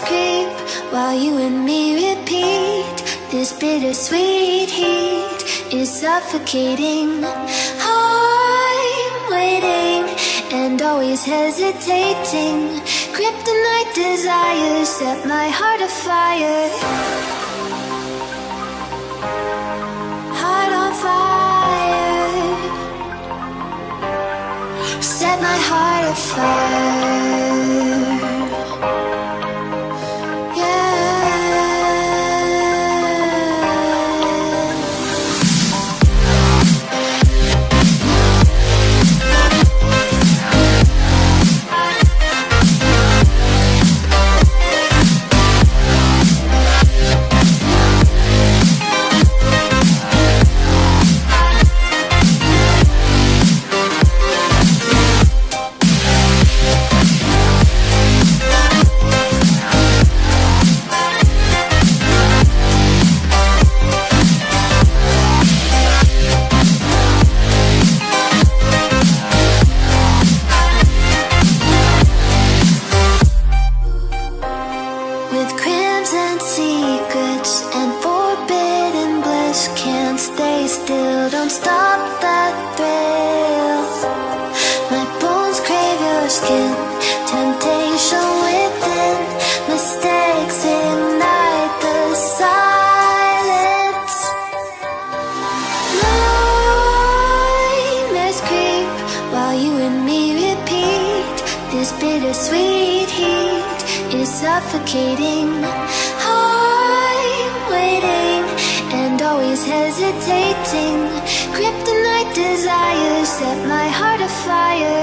creep while you and me repeat. This bittersweet heat is suffocating. I'm waiting and always hesitating. Kryptonite desires set my heart afire. Heart on fire. Set my heart afire. Bittersweet heat is suffocating. I'm waiting and always hesitating. Kryptonite desires set my heart afire.